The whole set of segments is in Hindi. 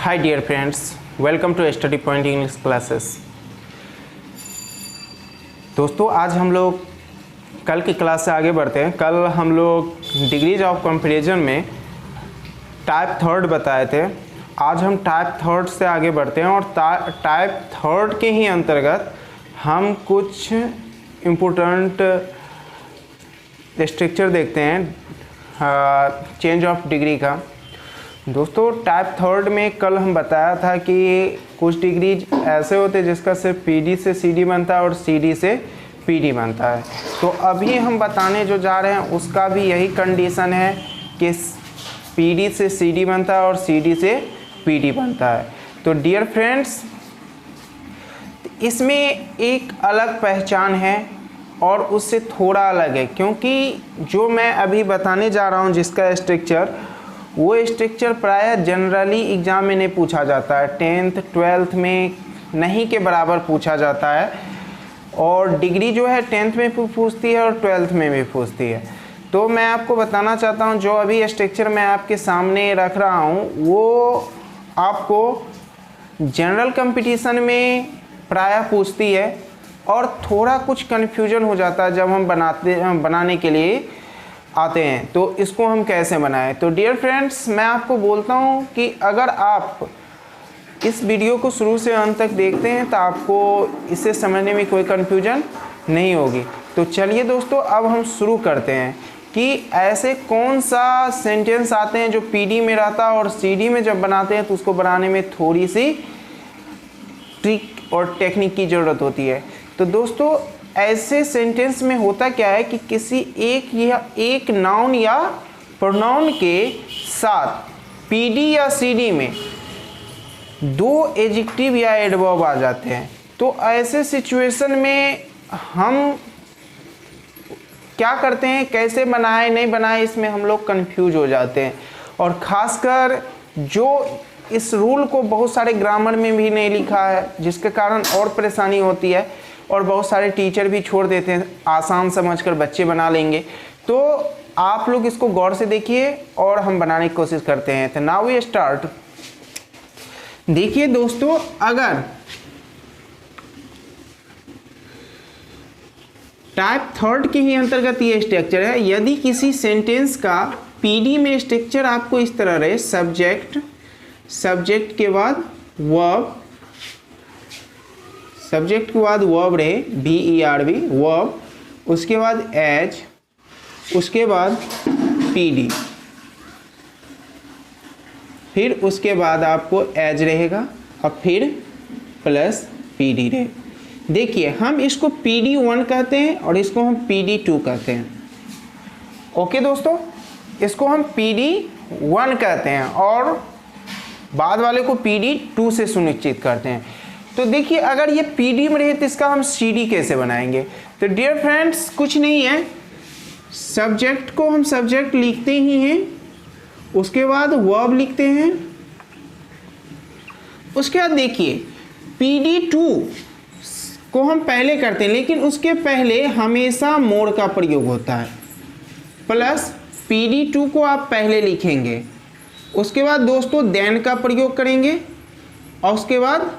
Hi dear friends, welcome to study point English classes. दोस्तों, आज हम लोग कल की क्लास से आगे बढ़ते हैं। कल हम लोग डिग्रीज ऑफ कंपैरिजन में टाइप थर्ड बताए थे। आज हम टाइप थर्ड से आगे बढ़ते हैं और टाइप थर्ड के ही अंतर्गत हम कुछ इम्पोर्टेंट स्ट्रक्चर देखते हैं चेंज ऑफ डिग्री का। दोस्तों, टाइप थर्ड में कल हम बताया था कि कुछ डिग्रीज ऐसे होते हैं जिसका सिर्फ पीडी से सीडी बनता है और सीडी से पीडी बनता है। तो अभी हम बताने जो जा रहे हैं उसका भी यही कंडीशन है कि पीडी से सीडी बनता है और सीडी से पीडी बनता है। तो डियर फ्रेंड्स, इसमें एक अलग पहचान है और उससे थोड़ा अलग है, क्योंकि जो मैं अभी बताने जा रहा हूँ जिसका स्ट्रक्चर, वो स्ट्रक्चर प्रायः जनरली एग्ज़ाम में नहीं पूछा जाता है। 10th 12th में नहीं के बराबर पूछा जाता है और डिग्री जो है 10th में भी पूछती है और 12th में भी पूछती है। तो मैं आपको बताना चाहता हूँ जो अभी स्ट्रक्चर मैं आपके सामने रख रहा हूँ वो आपको जनरल कंपटीशन में प्रायः पूछती है और थोड़ा कुछ कन्फ्यूजन हो जाता है जब हम बनाने के लिए आते हैं। तो इसको हम कैसे बनाएं? तो डियर फ्रेंड्स, मैं आपको बोलता हूं कि अगर आप इस वीडियो को शुरू से अंत तक देखते हैं तो आपको इसे समझने में कोई कन्फ्यूजन नहीं होगी। तो चलिए दोस्तों, अब हम शुरू करते हैं कि ऐसे कौन सा सेंटेंस आते हैं जो पीडी में रहता है और सीडी में जब बनाते हैं तो उसको बनाने में थोड़ी सी ट्रिक और टेक्निक की ज़रूरत होती है। तो दोस्तों, ऐसे सेंटेंस में होता क्या है कि किसी एक नाउन या प्रोनाउन के साथ पीडी या सीडी में दो एडजेक्टिव या एडवर्ब आ जाते हैं। तो ऐसे सिचुएशन में हम क्या करते हैं, कैसे बनाए नहीं बनाए, इसमें हम लोग कंफ्यूज हो जाते हैं। और ख़ासकर जो इस रूल को बहुत सारे ग्रामर में भी नहीं लिखा है, जिसके कारण और परेशानी होती है और बहुत सारे टीचर भी छोड़ देते हैं, आसान समझकर बच्चे बना लेंगे। तो आप लोग इसको गौर से देखिए और हम बनाने की कोशिश करते हैं। तो नाउ वी स्टार्ट। देखिए दोस्तों, अगर टाइप थर्ड के ही अंतर्गत ये स्ट्रक्चर है, यदि किसी सेंटेंस का पीडी में स्ट्रक्चर आपको इस तरह रहे, सब्जेक्ट के बाद वर्ब, सब्जेक्ट के बाद वर्ब रहे, VERB वर्ब, उसके बाद एज, उसके बाद पीडी, फिर उसके बाद आपको एज रहेगा और फिर प्लस पीडी रहे। देखिए, हम इसको PD1 कहते हैं और इसको हम PD2 कहते हैं। ओके दोस्तों, इसको हम PD1 कहते हैं और बाद वाले को PD2 से सुनिश्चित करते हैं। तो देखिए, अगर ये पीडी में रहे तो इसका हम सीडी कैसे बनाएंगे? तो डियर फ्रेंड्स, कुछ नहीं है, सब्जेक्ट को हम सब्जेक्ट लिखते ही हैं, उसके बाद वर्ब लिखते हैं, उसके बाद देखिए PD2 को हम पहले करते हैं, लेकिन उसके पहले हमेशा मोर का प्रयोग होता है। प्लस PD2 को आप पहले लिखेंगे, उसके बाद दोस्तों देन का प्रयोग करेंगे और उसके बाद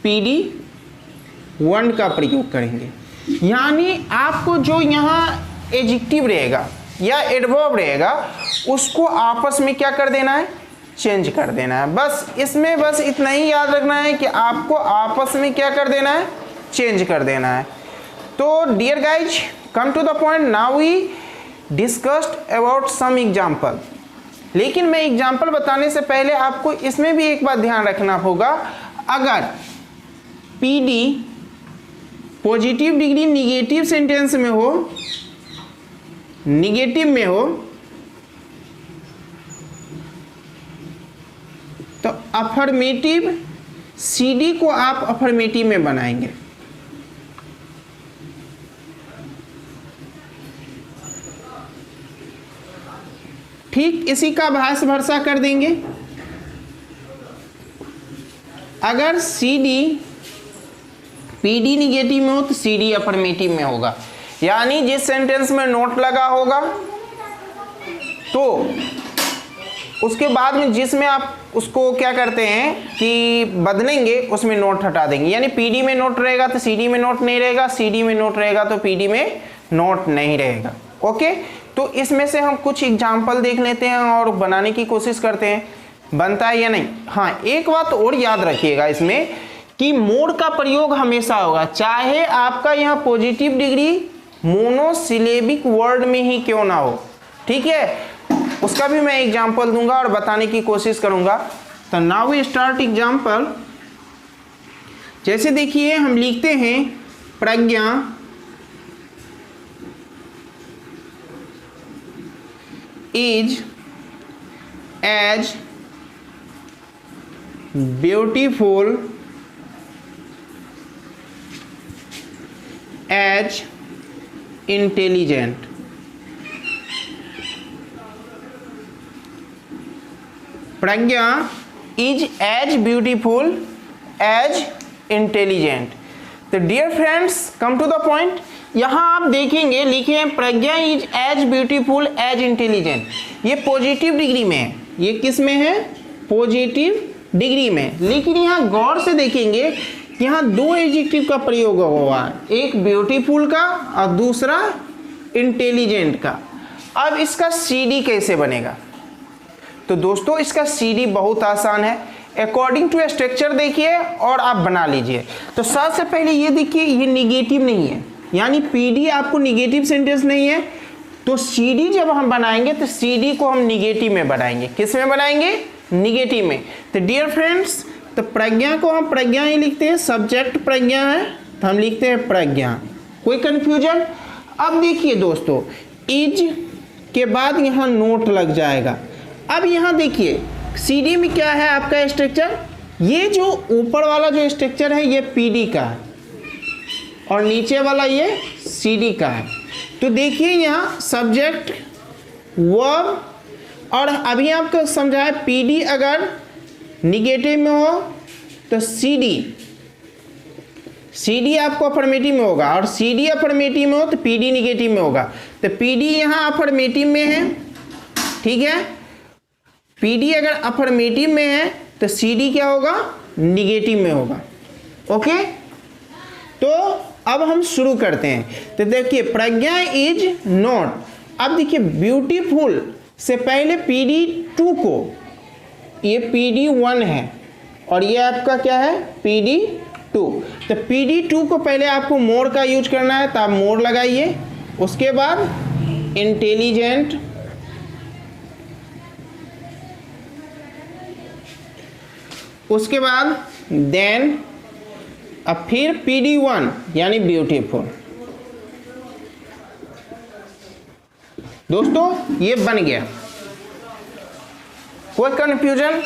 PD1 का प्रयोग करेंगे। यानी आपको जो यहाँ एडजेक्टिव रहेगा या एडवर्ब रहेगा उसको आपस में क्या कर देना है, चेंज कर देना है। बस इसमें बस इतना ही याद रखना है कि आपको आपस में क्या कर देना है, चेंज कर देना है। तो dear guys, come to the point, now we discussed about some example. लेकिन मैं एग्जाम्पल बताने से पहले आपको इसमें भी एक बात ध्यान रखना होगा। अगर PD positive degree negative sentence में हो, निगेटिव में हो, तो अफर्मेटिव सीडी को आप अफर्मेटिव में बनाएंगे। ठीक इसी का भाष भरसा कर देंगे। अगर सीडी पीडी निगेटिव में हो तो सीडी अफर्मेटिव में होगा। यानी जिस सेंटेंस में नोट लगा होगा तो उसके बाद में जिसमें आप उसको क्या करते हैं कि बदलेंगे उसमें नोट हटा देंगे, यानी पीडी में नोट रहेगा तो सीडी में नोट नहीं रहेगा, सीडी में नोट रहेगा तो पीडी में नोट नहीं रहेगा। ओके, तो इसमें से हम कुछ एग्जाम्पल देख लेते हैं और बनाने की कोशिश करते हैं बनता है या नहीं। हाँ, एक बात और याद रखिएगा इसमें कि मोड का प्रयोग हमेशा होगा, चाहे आपका यहाँ पॉजिटिव डिग्री मोनोसिलेबिक वर्ड में ही क्यों ना हो, ठीक है। उसका भी मैं एग्जाम्पल दूंगा और बताने की कोशिश करूंगा। तो नाउ वी स्टार्ट एग्जाम्पल। जैसे देखिए हम लिखते हैं Pragya is as beautiful as intelligent. Pragya is as beautiful as intelligent. तो dear friends, come to the point. यहां आप देखेंगे लिखे हैं Pragya is as beautiful as intelligent. ये पॉजिटिव डिग्री में है, ये किस में है? पॉजिटिव डिग्री में। लेकिन यहां गौर से देखेंगे यहाँ दो एडजेक्टिव का प्रयोग हुआ है, एक ब्यूटीफुल का और दूसरा इंटेलिजेंट का। अब इसका सीडी कैसे बनेगा? तो दोस्तों इसका सीडी बहुत आसान है, अकॉर्डिंग टू स्ट्रक्चर देखिए और आप बना लीजिए। तो सबसे पहले ये देखिए, ये निगेटिव नहीं है, यानी पीडी आपको निगेटिव सेंटेंस नहीं है, तो सीडी जब हम बनाएंगे तो सीडी को हम निगेटिव में बनाएंगे। किस में बनाएंगे? निगेटिव में। तो डियर फ्रेंड्स, तो प्रज्ञा को हम प्रज्ञा ही लिखते हैं, सब्जेक्ट प्रज्ञा है तो हम लिखते हैं प्रज्ञा। कोई कंफ्यूजन? अब देखिए दोस्तों, इज के बाद यहाँ नोट लग जाएगा। अब यहाँ देखिए सीडी में क्या है आपका स्ट्रक्चर, ये जो ऊपर वाला जो स्ट्रक्चर है ये पीडी का है और नीचे वाला ये सीडी का है। तो देखिए यहाँ सब्जेक्ट वर्ब, और अभी आपको समझाया पीडी अगर निगेटिव में हो तो सीडी आपको अफर्मेटिव में होगा, और सीडी अफर्मेटिव में हो तो पीडी निगेटिव में होगा। तो पीडी यहाँ अफर्मेटिव में है, ठीक है। पीडी अगर अफर्मेटिव में है तो सीडी क्या होगा? निगेटिव में होगा। ओके, तो अब हम शुरू करते हैं। तो देखिए प्रज्ञा इज नॉट। अब देखिए ब्यूटीफुल से पहले PD2 को, ये PD1 है और ये आपका क्या है? PD2। तो PD2 को पहले आपको मोर का यूज करना है, तो आप मोर लगाइए। उसके बाद इंटेलिजेंट, उसके बाद देन अब फिर PD1 यानी ब्यूटीफुल। दोस्तों ये बन गया। कोई कंफ्यूजन?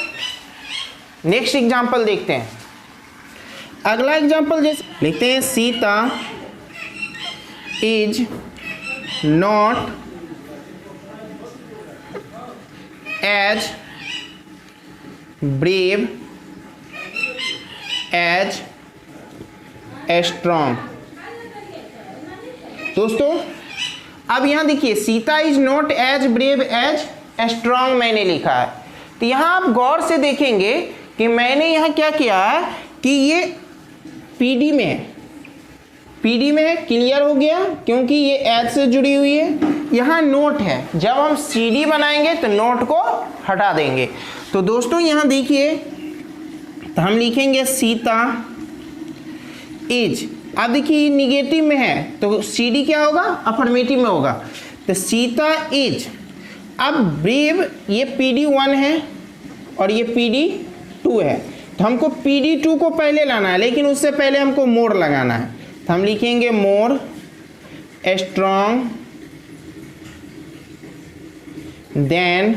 नेक्स्ट एग्जांपल देखते हैं। अगला एग्जांपल जैसे लिखते हैं Sita is not as brave as strong. दोस्तों अब यहां देखिए Sita is not as brave as strong मैंने लिखा है। तो यहां आप गौर से देखेंगे कि मैंने यहां क्या किया है कि ये पीडी में है, पीडी में है, क्लियर हो गया, क्योंकि ये एज से जुड़ी हुई है। यहां नोट है, जब हम सीडी बनाएंगे तो नोट को हटा देंगे। तो दोस्तों यहां देखिए, तो हम लिखेंगे सीता इज। अब देखिए निगेटिव में है तो सीडी क्या होगा? अफर्मेटिव में होगा। तो सीता इज। अब ब्रेव ये PD1 है और ये PD2 है, तो हमको PD2 को पहले लाना है, लेकिन उससे पहले हमको मोर लगाना है। तो हम लिखेंगे मोर स्ट्रॉन्ग देन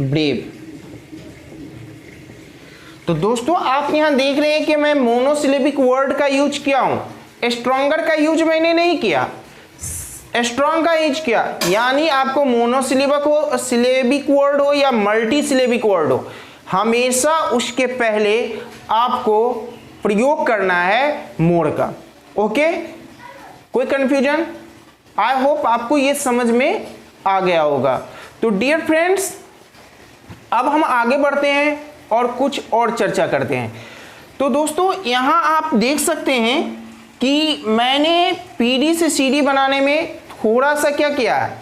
ब्रेव। तो दोस्तों आप यहां देख रहे हैं कि मैं मोनोसिलेबिक वर्ड का यूज किया हूं, स्ट्रॉन्गर का यूज मैंने नहीं किया, स्ट्रॉन्ग का यूज किया। यानी आपको मोनोसिलेबिक हो, सिलेबिक वर्ड हो या मल्टी सिलेबिक वर्ड हो, हमेशा उसके पहले आपको प्रयोग करना है मोर का। ओके, कोई कंफ्यूजन? आई होप आपको ये समझ में आ गया होगा। तो डियर फ्रेंड्स, अब हम आगे बढ़ते हैं और कुछ और चर्चा करते हैं। तो दोस्तों यहाँ आप देख सकते हैं कि मैंने पीडी से सीडी बनाने में थोड़ा सा क्या किया है,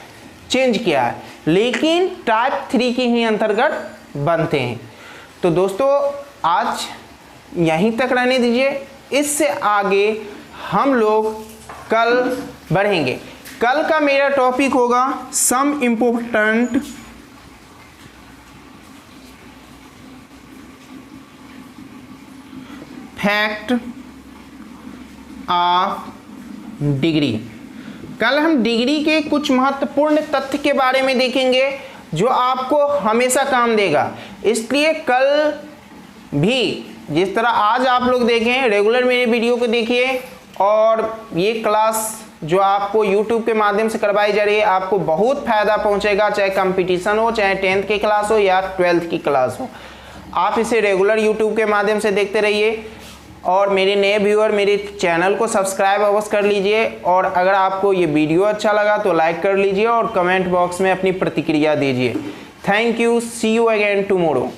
चेंज किया है, लेकिन टाइप 3 के ही अंतर्गत बनते हैं। तो दोस्तों आज यहीं तक रहने दीजिए, इससे आगे हम लोग कल बढ़ेंगे। कल का मेरा टॉपिक होगा some important fact of degree. कल हम डिग्री के कुछ महत्वपूर्ण तथ्य के बारे में देखेंगे जो आपको हमेशा काम देगा। इसलिए कल भी जिस तरह आज आप लोग देखें, रेगुलर मेरे वीडियो को देखिए, और ये क्लास जो आपको YouTube के माध्यम से करवाई जा रही है आपको बहुत फायदा पहुंचेगा, चाहे कंपटीशन हो, चाहे 10th की क्लास हो या 12th की क्लास हो। आप इसे रेगुलर YouTube के माध्यम से देखते रहिए, और मेरे नए व्यूअर मेरे चैनल को सब्सक्राइब अवश्य कर लीजिए, और अगर आपको ये वीडियो अच्छा लगा तो लाइक कर लीजिए और कमेंट बॉक्स में अपनी प्रतिक्रिया दीजिए। Thank you, see you again tomorrow.